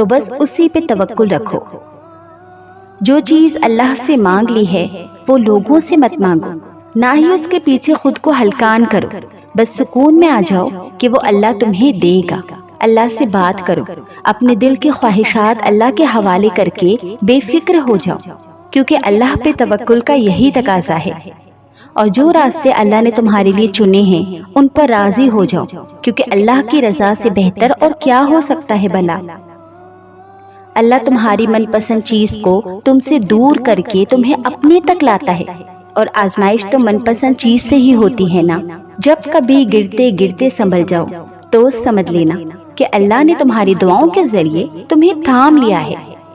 تو بس اسی پہ توکل رکھو۔ جو چیز اللہ سے مانگ لی ہے وہ لوگوں سے مت مانگو، نہ ہی اس کے پیچھے خود کو ہلکان کرو، بس سکون میں آ جاؤ کہ وہ اللہ تمہیں دے گا۔ اللہ سے بات کرو، اپنے دل کی خواہشات اللہ کے حوالے کر کے بے فکر ہو جاؤ، کیونکہ اللہ پہ توکل کا یہی تقاضا ہے۔ اور جو راستے اللہ نے تمہارے لیے چنے ہیں ان پر راضی ہو جاؤ، کیونکہ اللہ کی رضا سے بہتر اور کیا ہو سکتا ہے بھلا۔ اللہ تمہاری من پسند چیز کو تم سے دور کر کے تمہیں اپنے تک لاتا ہے، اور آزمائش تو من پسند چیز سے ہی ہوتی ہے نا۔ جب کبھی گرتے گرتے سنبھل جاؤ تو سمجھ لینا کہ اللہ نے تمہاری دعاؤں کے ذریعے تمہیں تھام لیا ہے۔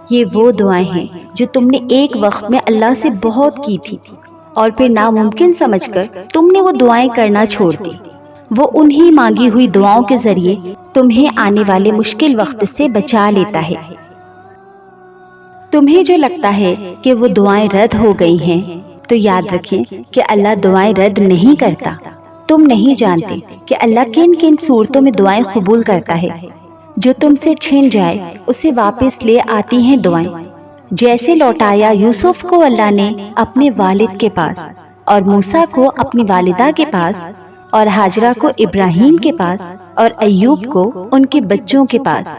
یہ وہ دعائیں ہیں جو تم نے ایک وقت میں اللہ سے بہت کی تھی، اور پھر ناممکن سمجھ کر تم نے وہ دعائیں کرنا چھوڑ دی۔ وہ انہی مانگی ہوئی دعاؤں کے ذریعے تمہیں آنے والے مشکل وقت سے بچا لیتا ہے۔ تمہیں جو لگتا ہے کہ وہ دعائیں رد ہو گئی ہیں، تو یاد رکھیں کہ اللہ دعائیں رد نہیں کرتا۔ تم نہیں جانتے کہ اللہ کن کن صورتوں میں دعائیں قبول کرتا ہے۔ جو تم سے چھن جائے اسے واپس لے آتی ہیں دعائیں، جیسے لوٹایا یوسف کو اللہ نے اپنے والد کے پاس، اور موسیٰ کو اپنی والدہ کے پاس، اور ہاجرہ کو ابراہیم کے پاس، اور ایوب کو ان کے بچوں کے پاس۔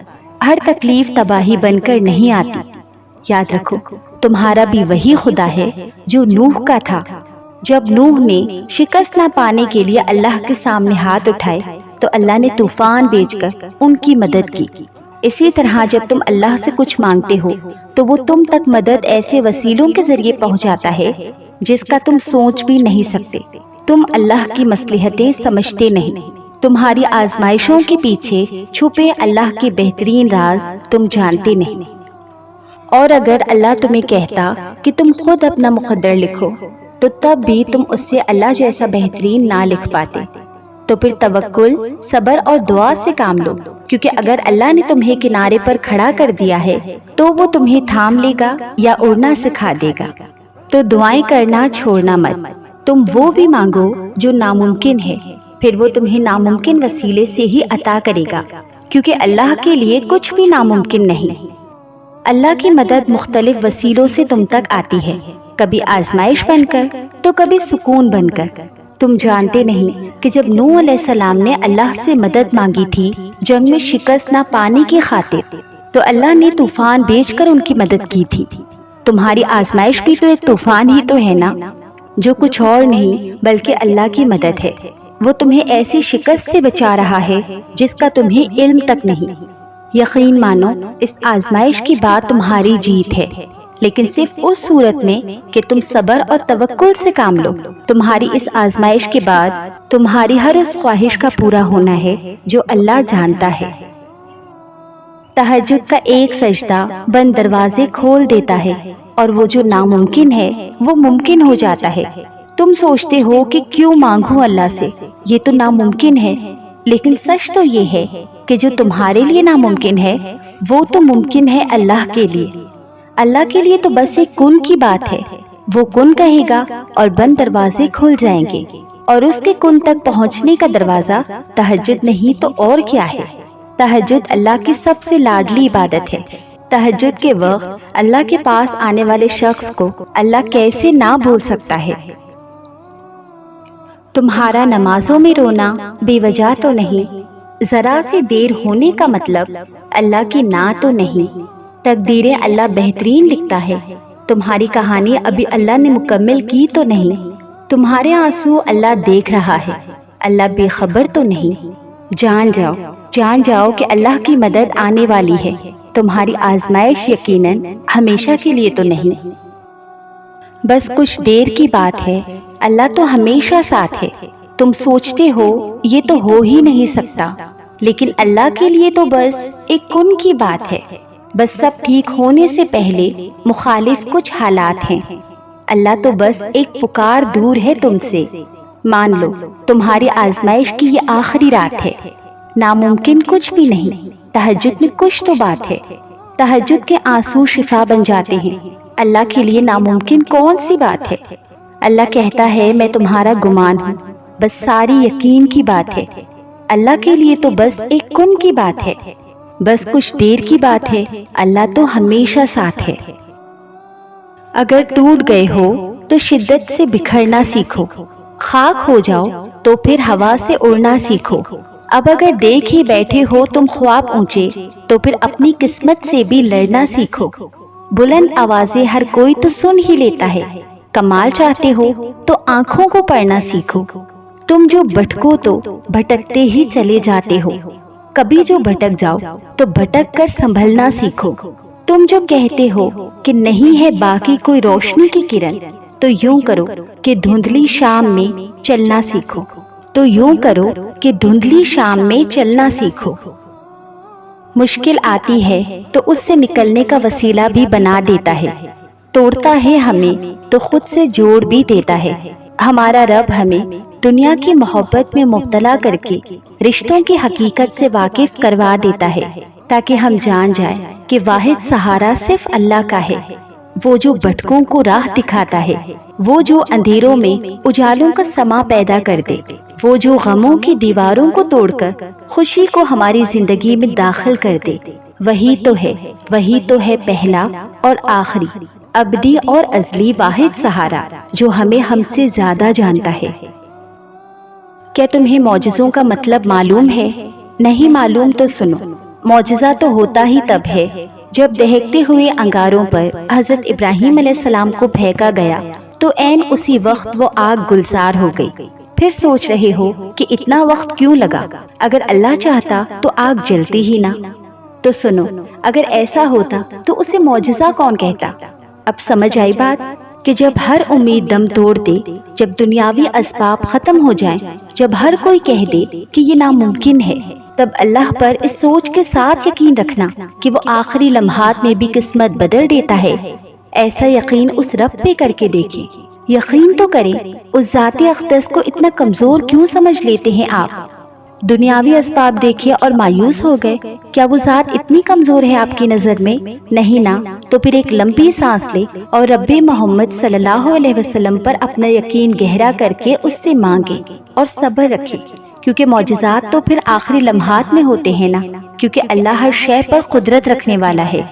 ہر تکلیف تباہی بن کر نہیں آتی۔ یاد رکھو تمہارا بھی وہی خدا ہے جو نوح کا تھا۔ جب نوح نے شکست نہ پانے کے لیے اللہ کے سامنے ہاتھ اٹھائے تو اللہ نے طوفان بھیج کر ان کی مدد کی۔ اسی طرح جب تم اللہ سے کچھ مانگتے ہو تو وہ تم تک مدد ایسے وسیلوں کے ذریعے پہنچاتا ہے جس کا تم سوچ بھی نہیں سکتے۔ تم اللہ کی مصلحتیں سمجھتے نہیں۔ تمہاری آزمائشوں کے پیچھے چھپے اللہ کے بہترین راز تم جانتے نہیں۔ اور اگر اللہ تمہیں کہتا کہ تم خود اپنا مقدر لکھو تو تب بھی تم اس سے اللہ جیسا بہترین نہ لکھ پاتے۔ تو پھر توکل، صبر اور دعا سے کام لو، کیونکہ اگر اللہ نے تمہیں کنارے پر کھڑا کر دیا ہے تو وہ تمہیں تھام لے گا یا اڑنا سکھا دے گا۔ تو دعائیں کرنا چھوڑنا مت۔ تم وہ بھی مانگو جو ناممکن ہے، پھر وہ تمہیں ناممکن وسیلے سے ہی عطا کرے گا، کیونکہ اللہ کے لیے کچھ بھی ناممکن نہیں۔ اللہ کی مدد مختلف وسیلوں سے تم تک آتی ہے، کبھی آزمائش بن کر تو کبھی سکون بن کر۔ تم جانتے نہیں کہ جب نوح علیہ السلام نے اللہ سے مدد مانگی تھی جنگ میں شکست نہ پانے کی خاطر، تو اللہ نے طوفان بھیج کر ان کی مدد کی تھی۔ تمہاری آزمائش بھی تو ایک طوفان ہی تو ہے نا، جو کچھ اور نہیں بلکہ اللہ کی مدد ہے۔ وہ تمہیں ایسی شکست سے بچا رہا ہے جس کا تمہیں علم تک نہیں۔ یقین مانو اس آزمائش کی بات تمہاری جیت ہے، لیکن صرف اس صورت میں کہ تم صبر اور توکل سے کام لو۔ تمہاری اس آزمائش کے بعد تمہاری ہر اس خواہش کا پورا ہونا ہے جو اللہ جانتا ہے۔ تہجد کا ایک سجدہ بند دروازے کھول دیتا ہے، اور وہ جو ناممکن ہے وہ ممکن ہو جاتا ہے۔ تم سوچتے ہو کہ کیوں مانگوں اللہ سے، یہ تو ناممکن ہے، لیکن سچ تو یہ ہے کہ جو تمہارے لیے ناممکن ہے وہ تو ممکن ہے اللہ کے لیے۔ اللہ کے لیے تو بس ایک کن کی بات ہے، وہ کن کہے گا اور بند دروازے کھل جائیں گے، اور اس کے کن تک پہنچنے کا دروازہ تہجد نہیں تو اور کیا ہے۔ تہجد اللہ کی سب سے لاڈلی عبادت ہے۔ تہجد کے وقت اللہ کے پاس آنے والے شخص کو اللہ کیسے نہ بھول سکتا ہے۔ تمہارا نمازوں میں رونا بے وجہ تو نہیں، ذرا سی دیر ہونے کا مطلب اللہ کی نہ تو نہیں۔ تقدیریں اللہ بہترین لکھتا ہے، تمہاری کہانی ابھی اللہ نے مکمل کی تو نہیں۔ تمہارے آنسو اللہ دیکھ رہا ہے، اللہ بے خبر تو نہیں۔ جان جاؤ کہ اللہ کی مدد آنے والی ہے۔ تمہاری آزمائش یقیناً ہمیشہ کے لیے تو نہیں، بس کچھ دیر کی بات ہے۔ اللہ تو ہمیشہ ساتھ ہے۔ تم سوچتے ہو یہ تو ہو ہی نہیں سکتا، لیکن اللہ کے لیے تو بس ایک کن کی بات ہے۔ بس سب ٹھیک ہونے سے پہلے مخالف کچھ حالات ہیں۔ اللہ تو بس ایک پکار دور ہے تم سے۔ مان لو تمہاری آزمائش کی یہ آخری رات ہے۔ ناممکن کچھ بھی نہیں، تہجد میں کچھ تو بات ہے۔ تہجد کے آنسو شفا بن جاتے ہیں۔ اللہ کے لیے ناممکن کون سی بات ہے؟ اللہ کہتا ہے میں تمہارا گمان ہوں، بس ساری یقین کی بات ہے۔ اللہ کے لیے تو بس ایک کن کی بات ہے۔ بس کچھ دیر کی بات ہے، اللہ تو ہمیشہ ساتھ ہے۔ اگر ٹوٹ گئے ہو تو شدت سے بکھرنا سیکھو، خاک ہو جاؤ تو پھر ہوا سے اڑنا سیکھو۔ اب اگر دیکھ ہی بیٹھے ہو تم خواب اونچے تو پھر اپنی قسمت سے بھی لڑنا سیکھو۔ بلند آوازیں ہر کوئی تو سن ہی لیتا ہے، کمال چاہتے ہو تو آنکھوں کو پڑھنا سیکھو۔ تم جو بھٹکو تو بھٹکتے ہی چلے جاتے ہو، کبھی جو بھٹک جاؤ تو بھٹک کر سنبھلنا سیکھو۔ تم جو کہتے ہو کہ نہیں ہے باقی کوئی روشنی کی کرن، تو یوں کرو کہ دھندلی شام میں چلنا سیکھو، تو یوں کرو کہ دھندلی شام میں چلنا سیکھو۔ مشکل آتی ہے تو اس سے نکلنے کا وسیلہ بھی بنا دیتا ہے، توڑتا ہے ہمیں تو خود سے جوڑ بھی دیتا ہے۔ ہمارا رب ہمیں دنیا کی محبت میں مبتلا کر کے رشتوں کی حقیقت سے واقف کروا دیتا ہے، تاکہ ہم جان جائیں کہ واحد سہارا صرف اللہ کا ہے، وہ جو بھٹکوں کو راہ دکھاتا ہے، وہ جو اندھیروں میں اجالوں کا سما پیدا کر دے، وہ جو غموں کی دیواروں کو توڑ کر خوشی کو ہماری زندگی میں داخل کر دے۔ وہی تو ہے پہلا اور آخری، ابدی اور ازلی واحد سہارا، جو ہمیں ہم سے زیادہ جانتا ہے۔ کیا تمہیں معجزوں کا مطلب معلوم ہے؟ نہیں معلوم تو سنو۔ معجزہ تو ہوتا ہی تب ہے جب دہکتے ہوئے انگاروں پر حضرت ابراہیم علیہ السلام کو پھینکا گیا تو عین اسی وقت وہ آگ گلزار ہو گئی۔ پھر سوچ رہے ہو کہ اتنا وقت کیوں لگا؟ اگر اللہ چاہتا تو آگ جلتی ہی نہ۔ تو سنو، اگر ایسا ہوتا تو اسے معجزہ کون کہتا؟ اب سمجھ آئی بات کہ جب ہر امید دم توڑ دے، جب دنیاوی اسباب ختم ہو جائیں، جب ہر کوئی کہہ دے کہ یہ ناممکن ہے، تب اللہ پر اس سوچ کے ساتھ یقین رکھنا کہ وہ آخری لمحات میں بھی قسمت بدل دیتا ہے۔ ایسا یقین اس رب پہ کر کے دیکھیں، یقین تو کریں۔ اس ذات اقدس کو اتنا کمزور کیوں سمجھ لیتے ہیں آپ؟ دنیاوی اسباب دیکھے اور مایوس ہو گئے؟ کیا وہ ذات اتنی کمزور ہے آپ کی نظر میں؟ نہیں نا۔ تو پھر ایک لمبی سانس لے اور رب محمد صلی اللہ علیہ وسلم پر اپنا یقین گہرا کر کے اس سے مانگے اور صبر رکھے، کیونکہ معجزات تو پھر آخری لمحات میں ہوتے ہیں نا، کیونکہ اللہ ہر شے پر قدرت رکھنے والا ہے۔